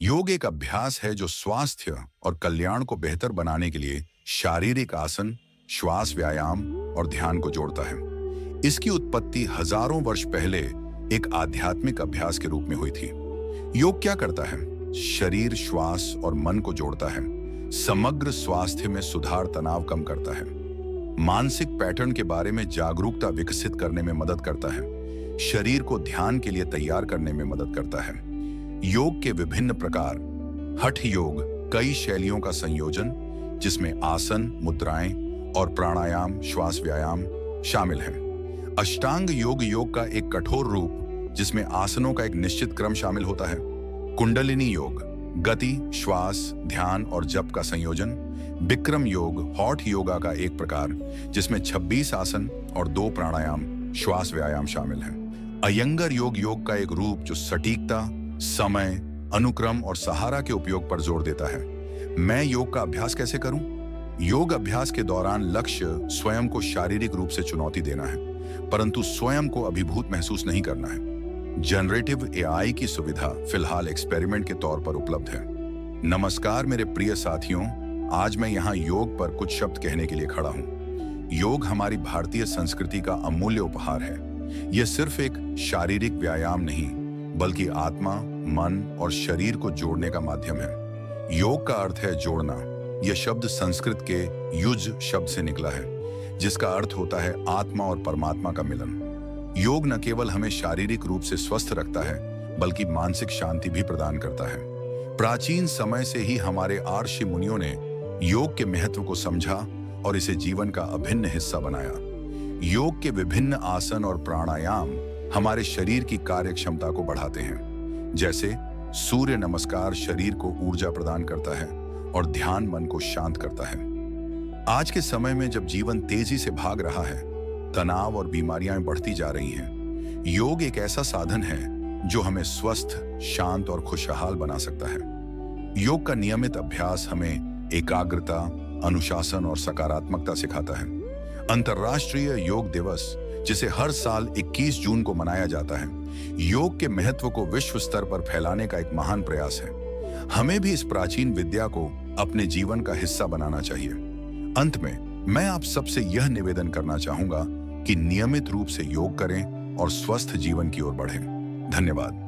योग एक अभ्यास है जो स्वास्थ्य और कल्याण को बेहतर बनाने के लिए शारीरिक आसन, श्वास व्यायाम और ध्यान को जोड़ता है। इसकी उत्पत्ति हजारों वर्ष पहले एक आध्यात्मिक अभ्यास के रूप में हुई थी। योग क्या करता है? शरीर, श्वास और मन को जोड़ता है। समग्र स्वास्थ्य में सुधार, तनाव कम करता है। मानसिक पैटर्न के बारे में जागरूकता विकसित करने में मदद करता है। शरीर को ध्यान के लिए तैयार करने में मदद करता है। योग के विभिन्न प्रकार। हठ योग कई शैलियों का संयोजन जिसमें आसन, मुद्राएं और प्राणायाम, श्वास व्यायाम शामिल हैं। अष्टांग योग योग का एक कठोर रूप जिसमें आसनों का एक निश्चित क्रम शामिल होता है। कुंडलिनी योग गति, श्वास, ध्यान और जप का संयोजन। बिक्रम योग हॉट योगा का एक प्रकार जिसमें 26 आसन और 2 प्राणायाम, श्वास व्यायाम शामिल हैं। अयंगर योग योग का एक रूप जो सटीकता, समय, अनुक्रम और सहारा के उपयोग पर जोर देता है। मैं योग का अभ्यास कैसे करूं? योग अभ्यास के दौरान लक्ष्य स्वयं को शारीरिक रूप से चुनौती देना है, परंतु स्वयं को अभिभूत महसूस नहीं करना है। जनरेटिव एआई की सुविधा फिलहाल एक्सपेरिमेंट के तौर पर उपलब्ध है। नमस्कार मेरे प्रिय साथियों, आज मैं यहाँ योग पर कुछ शब्द कहने के लिए खड़ा हूँ। योग हमारी भारतीय संस्कृति का अमूल्य उपहार है। यह सिर्फ एक शारीरिक व्यायाम नहीं, बल्कि आत्मा, मन और शरीर को जोड़ने का माध्यम है। योग का अर्थ है जोड़ना। यह शब्द संस्कृत के युज शब्द से निकला है, जिसका अर्थ होता है आत्मा और परमात्मा का मिलन। योग न केवल हमें शारीरिक रूप से स्वस्थ रखता है, बल्कि मानसिक शांति भी प्रदान करता है। प्राचीन समय से ही हमारे ऋषि मुनियों ने योग के महत्व को समझा और इसे जीवन का अभिन्न हिस्सा बनाया। योग के विभिन्न आसन और प्राणायाम हमारे शरीर की कार्य क्षमता को बढ़ाते हैं। जैसे सूर्य नमस्कार शरीर को ऊर्जा प्रदान करता है और ध्यान मन को शांत करता है। आज के समय में जब जीवन तेजी से भाग रहा है, तनाव और बीमारियां बढ़ती जा रही हैं, योग एक ऐसा साधन है जो हमें स्वस्थ, शांत और खुशहाल बना सकता है। योग का नियमित अभ्यास हमें एकाग्रता, अनुशासन और सकारात्मकता सिखाता है। अंतर्राष्ट्रीय योग दिवस, जिसे हर साल 21 जून को मनाया जाता है, योग के महत्व को विश्व स्तर पर फैलाने का एक महान प्रयास है। हमें भी इस प्राचीन विद्या को अपने जीवन का हिस्सा बनाना चाहिए। अंत में मैं आप सबसे यह निवेदन करना चाहूंगा कि नियमित रूप से योग करें और स्वस्थ जीवन की ओर बढ़ें। धन्यवाद।